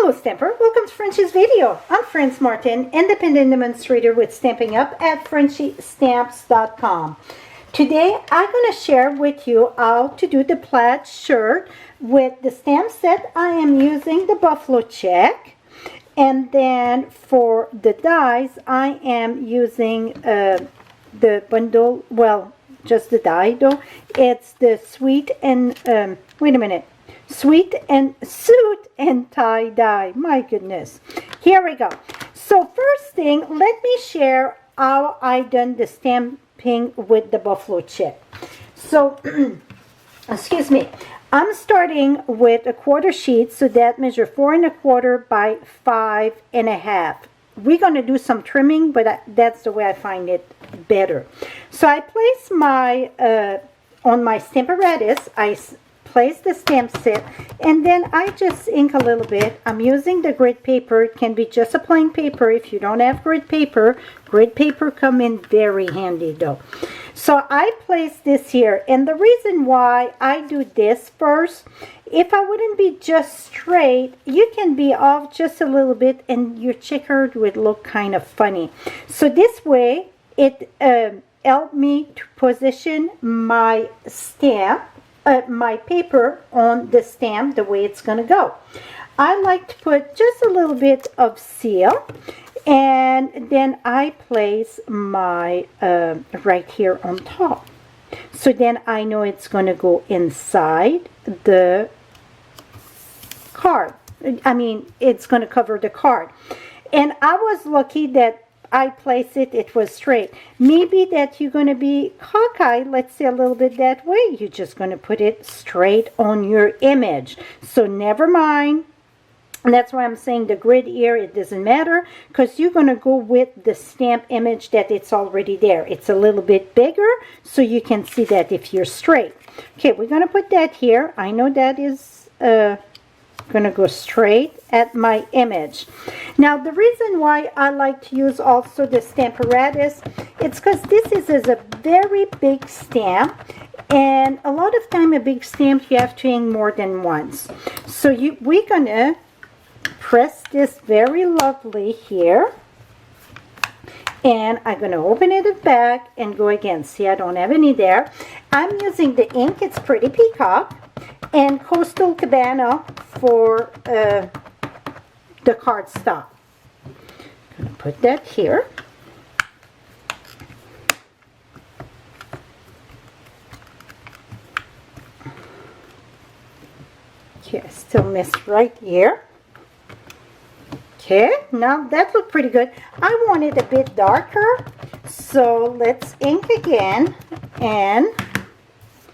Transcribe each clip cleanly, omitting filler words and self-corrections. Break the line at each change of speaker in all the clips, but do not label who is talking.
Hello Stamper, welcome to Frenchie's video. I'm Franz Martin, independent demonstrator with Stampin' Up at frenchiestamps.com. Today I'm going to share with you how to do the plaid shirt with the stamp set. I am using the buffalo check, and then for the dies I am using the bundle, well, just the die though. It's the sweet and sweet and suit and tie dye. My goodness, here we go. So first thing, let me share how I done the stamping with the buffalo check. So excuse me, I'm starting with a quarter sheet, so that measure 4 1/4 by 5 1/2. We're going to do some trimming, but that's the way I find it better. So I place my on my Stamparatus, I place the stamp set, and then I just ink a little bit. I'm using the grid paper. It can be just a plain paper. If you don't have grid paper come in very handy though. So I place this here, and the reason why I do this first, if I wouldn't be just straight, you can be off just a little bit and your checkered would look kind of funny. So this way it helped me to position my stamp, my paper on the stamp the way it's going to go. I like to put just a little bit of seal, and then I place my right here on top. So then I know it's going to go inside the card. I mean, it's going to cover the card. And I was lucky that I placed it, it was straight. Maybe that you're going to be cockeyed, let's say a little bit that way. You're just going to put it straight on your image. So never mind. And that's why I'm saying the grid here, it doesn't matter, because you're going to go with the stamp image that it's already there. It's a little bit bigger, so you can see that if you're straight. Okay, we're going to put that here. I know that is going to go straight at my image. Now the reason why I like to use also the Stamparatus, it's because this is a very big stamp, and a lot of time a big stamp you have to ink more than once. So we're gonna press this very lovely here, and I'm gonna open it back and go again. See, I don't have any there. I'm using the ink, it's Pretty Peacock, and Coastal Cabana for the cardstock. I'm going to put that here. Okay, I still missed right here. Okay, now that looked pretty good. I want it a bit darker, so let's ink again, and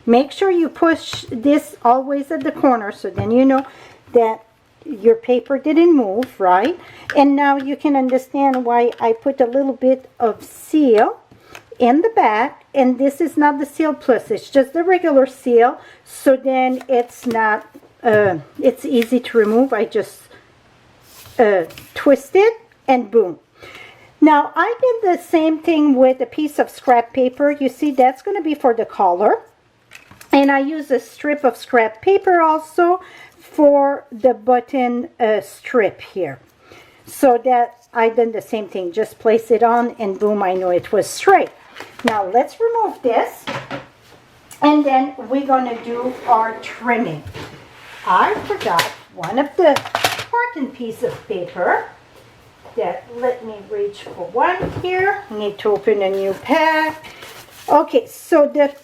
make sure you push this always at the corner, so then you know that your paper didn't move, right? And now you can understand why I put a little bit of seal in the back, and this is not the Seal Plus, it's just the regular seal, so then it's not, it's easy to remove. I just twist it and boom. Now I did the same thing with a piece of scrap paper. You see, that's going to be for the collar. And I use a strip of scrap paper also for the button strip here. So that I done the same thing. Just place it on and boom, I know it was straight. Now let's remove this. And then we're going to do our trimming. I forgot one of the important piece of paper. Let me reach for one here. I need to open a new pack. Okay, so the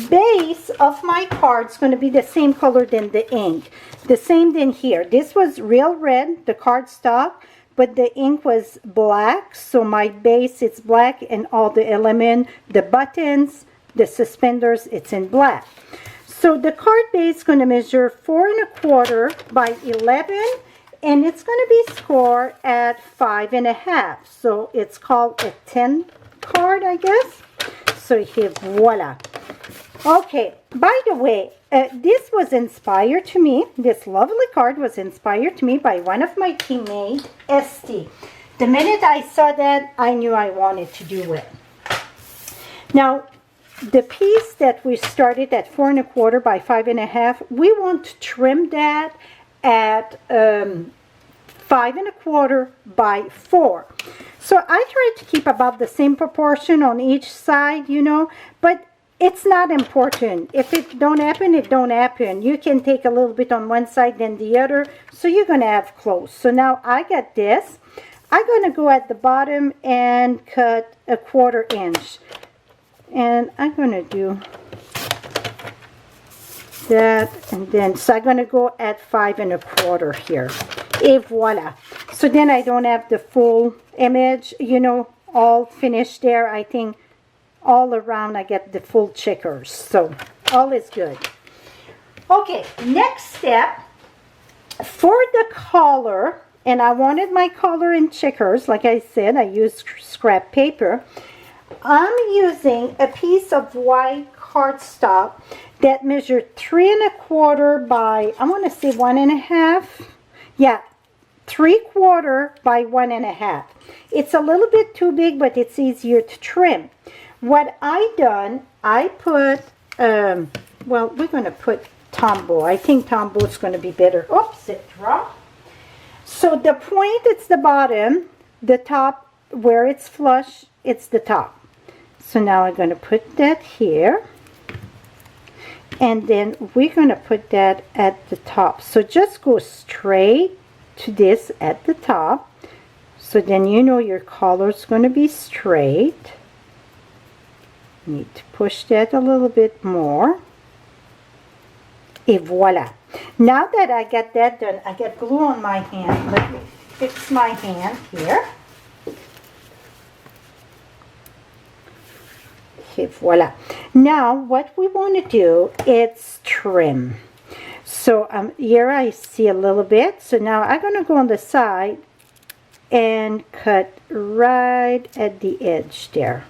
base of my card is going to be the same color than the ink. The same than here. This was real red, the cardstock, but the ink was black. So my base, it's black, and all the element, the buttons, the suspenders, it's in black. So the card base is going to measure 4 1/4 by 11, and it's going to be scored at 5 1/2. So it's called a 10 card, I guess. So here, voila. Okay, by the way, this was inspired to me, this lovely card was inspired to me by one of my teammates, Esty. The minute I saw that, I knew I wanted to do it. Now, the piece that we started at 4 1/4 by 5 1/2, we want to trim that at 5¼ by 4. So I try to keep about the same proportion on each side, you know, but it's not important. If it don't happen, it don't happen. You can take a little bit on one side then the other, so you're gonna have close. So now I got this. I'm gonna go at the bottom and cut 1/4 inch, and I'm gonna do that, and then so I'm gonna go at 5¼ here. Et voila. So then I don't have the full image, you know, all finished there. I think all around I get the full checkers, so all is good. Okay, next step for the collar, and I wanted my collar in checkers. Like I said, I used scrap paper. I'm using a piece of white cardstock that measured 3¼ by, I want to say 1½. Yeah, 3/4 by 1½. It's a little bit too big, but it's easier to trim. What I done, I put, well, we're going to put Tombow. I think Tombow is going to be better. Oops, it dropped. So the point, it's the bottom. The top, where it's flush, it's the top. So now I'm going to put that here. And then we're going to put that at the top. So just go straight to this at the top. So then you know your collar's going to be straight. Need to push that a little bit more. Et voila. Now that I got that done, I got glue on my hand. Let me fix my hand here. Et voila. Now what we want to do is trim. So here I see a little bit. So now I'm going to go on the side and cut right at the edge there.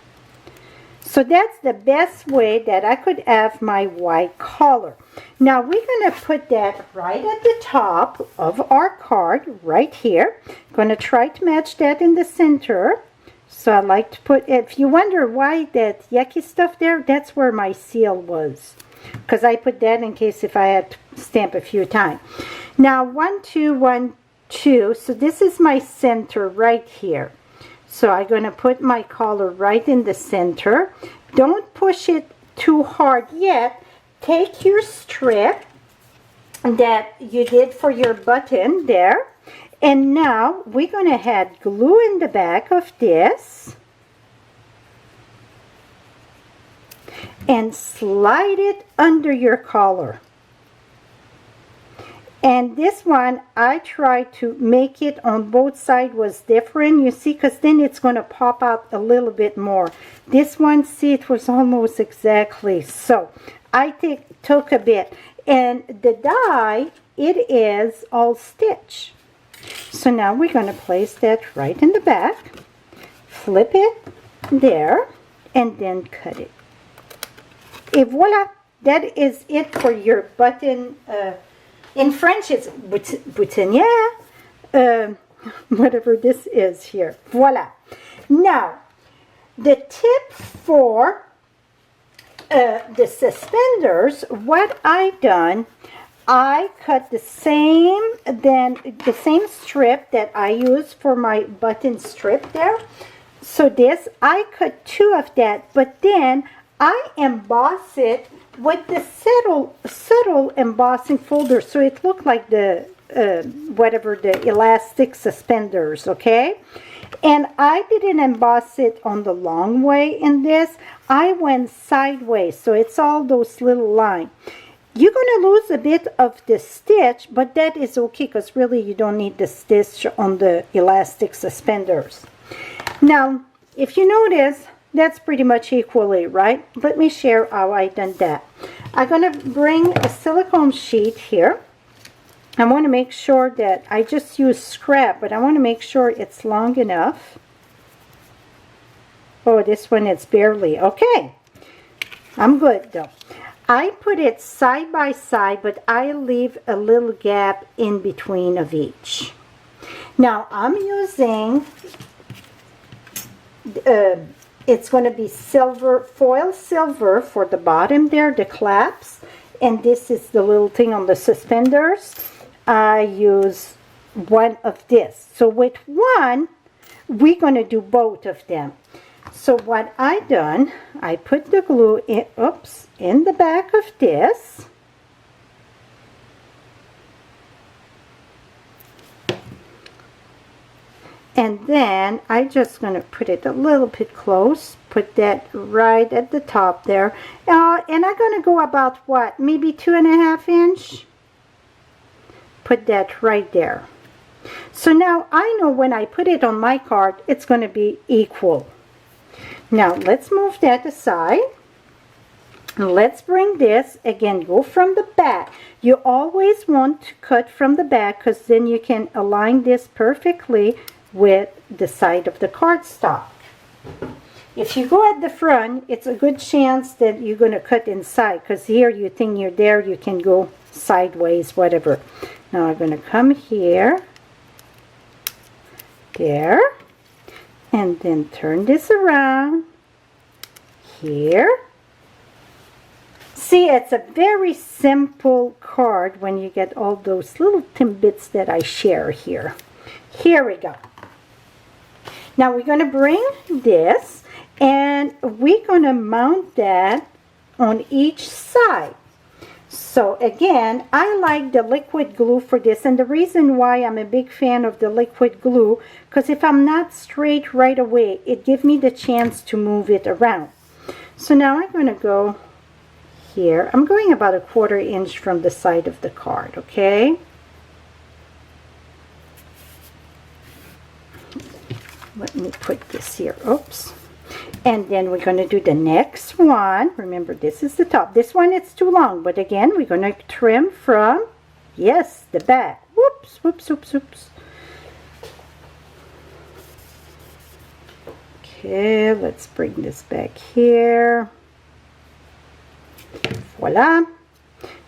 So that's the best way that I could have my white collar. Now we're going to put that right at the top of our card, right here. Going to try to match that in the center. So I like to put, if you wonder why that yucky stuff there, that's where my seal was. Because I put that in case if I had to stamp a few times. Now 1, 2, 1, 2. So this is my center right here. So I'm going to put my collar right in the center. Don't push it too hard yet. Take your strip that you did for your button there. And now we're going to add glue in the back of this. And slide it under your collar. And this one, I tried to make it on both sides was different, you see, because then it's going to pop out a little bit more. This one, see, it was almost exactly. So I took a bit. And the die, it is all stitch. So now we're going to place that right in the back. Flip it there. And then cut it. Et voila. That is it for your button. In French, it's boutonnière, whatever this is here. Voila. Now, the tip for the suspenders, what I done, I cut the same strip that I use for my button strip there. So this, I cut 2 of that, but then I emboss it with the subtle embossing folder, so it looked like the whatever the elastic suspenders, okay? And I didn't emboss it on the long way in this. I went sideways, so it's all those little lines. You're going to lose a bit of the stitch, but that is okay because really you don't need the stitch on the elastic suspenders. Now, if you notice, that's pretty much equally, right? Let me share how I done that. I'm going to bring a silicone sheet here. I want to make sure that I just use scrap, but I want to make sure it's long enough. Oh, this one is barely. Okay. I'm good though. I put it side by side, but I leave a little gap in between of each. Now, I'm using it's going to be silver, foil silver for the bottom there, the clasps. And this is the little thing on the suspenders. I use one of this. So with one, we're going to do both of them. So what I done, I put the glue in, oops, in the back of this. And then I just going to put it a little bit close, put that right at the top there. And I'm going to go about what, maybe 2.5 inch? Put that right there. So now I know when I put it on my card, it's going to be equal. Now let's move that aside. Let's bring this, again, go from the back. You always want to cut from the back because then you can align this perfectly with the side of the cardstock. If you go at the front, it's a good chance that you're going to cut inside, because here you think you're there, you can go sideways, whatever. Now I'm going to come here, there, and then turn this around here. See, it's a very simple card when you get all those little tidbits that I share here. Here we go. Now we're going to bring this and we're going to mount that on each side. So again, I like the liquid glue for this, and the reason why I'm a big fan of the liquid glue, because if I'm not straight right away, it gives me the chance to move it around. So now I'm going to go here. I'm going about 1/4 inch from the side of the card, okay? Let me put this here. Oops. And then we're going to do the next one. Remember, this is the top. This one, it's too long. But again, we're going to trim from, yes, the back. Whoops, whoops, whoops, whoops. Okay, let's bring this back here. Voila.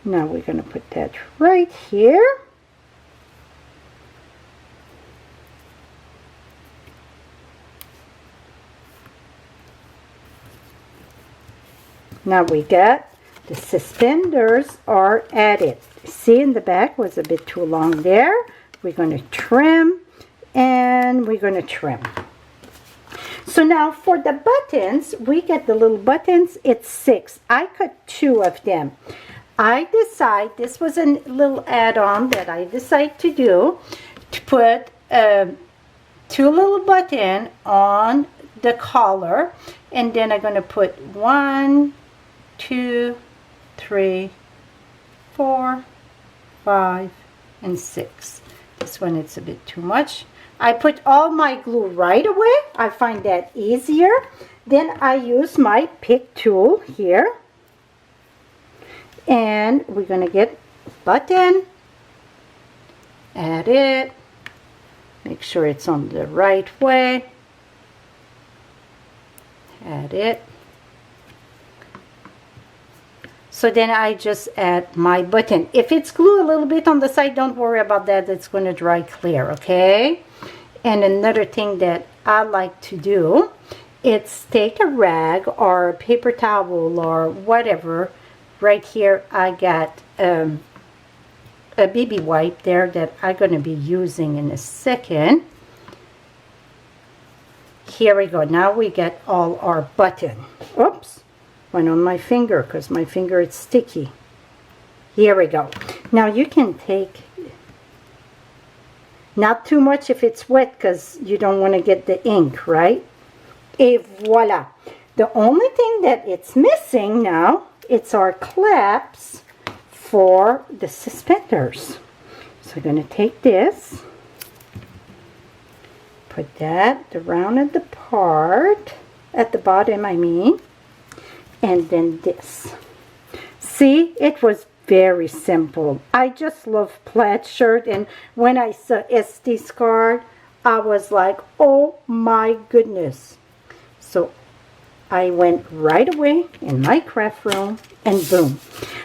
Now we're going to put that right here. Now we got the suspenders are added. See, in the back was a bit too long there. We're going to trim and we're going to trim. So now for the buttons, we get the little buttons. It's 6. I cut 2 of them. I decide, this was a little add-on that I decided to do, to put 2 little buttons on the collar, and then I'm going to put 1, 2, 3, 4, 5, and 6. This one, it's a bit too much. I put all my glue right away. I find that easier. Then I use my pick tool here. And we're going to get button, add it, make sure it's on the right way, add it. So then I just add my button. If it's glue a little bit on the side, don't worry about that. It's going to dry clear, okay? And another thing that I like to do, it's take a rag or a paper towel or whatever. Right here I got a baby wipe there that I'm going to be using in a second. Here we go. Now we get all our button. Oops. Went on my finger because my finger is sticky. Here we go. Now you can take, not too much if it's wet because you don't want to get the ink, right? Et voila. The only thing that it's missing now, it's our claps for the suspenders. So I'm going to take this, put that around at the part, at the bottom I mean, and then this. See, it was very simple. I just love plaid shirt, and when I saw Estee's card, I was like, oh my goodness. So I went right away in my craft room and boom.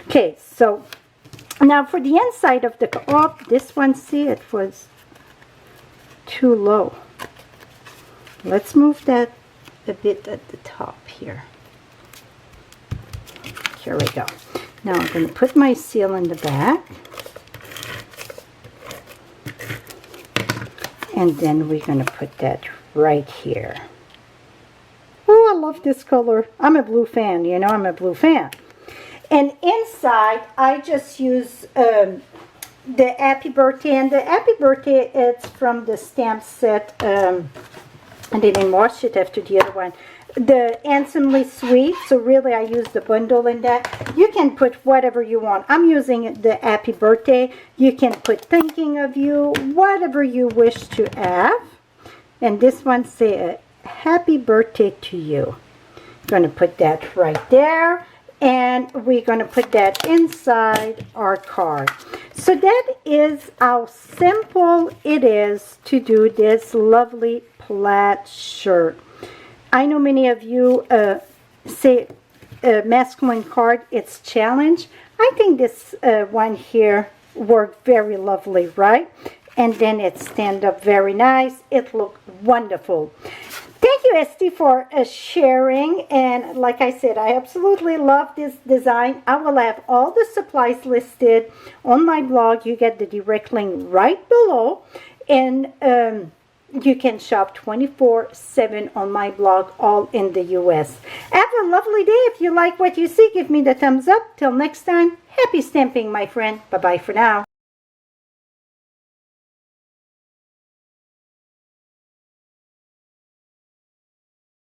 Okay, so now for the inside of the, oh, this one, see, it was too low. Let's move that a bit at the top here. Here we go. Now I'm going to put my seal in the back. And then we're going to put that right here. Oh, I love this color. I'm a blue fan. You know I'm a blue fan. And inside, I just use the Happy Birthday. And the Happy Birthday, it's from the stamp set. I didn't wash it after the other one. The Handsomely Sweet. So really, I use the bundle in that. You can put whatever you want. I'm using the Happy Birthday. You can put Thinking of You, whatever you wish to have. And this one say Happy Birthday to You. Going to put that right there. And we're going to put that inside our card. So that is how simple it is to do this lovely plaid shirt. I know many of you say masculine card, it's challenge. I think this one here worked very lovely, right? And then it stand up very nice. It looked wonderful. Thank you, Esty, for sharing. And like I said, I absolutely love this design. I will have all the supplies listed on my blog. You get the direct link right below. And you can shop 24/7 on my blog, all in the US. Have a lovely day. If you like what you see, give me the thumbs up. Till next time, happy stamping, my friend. Bye-bye for now.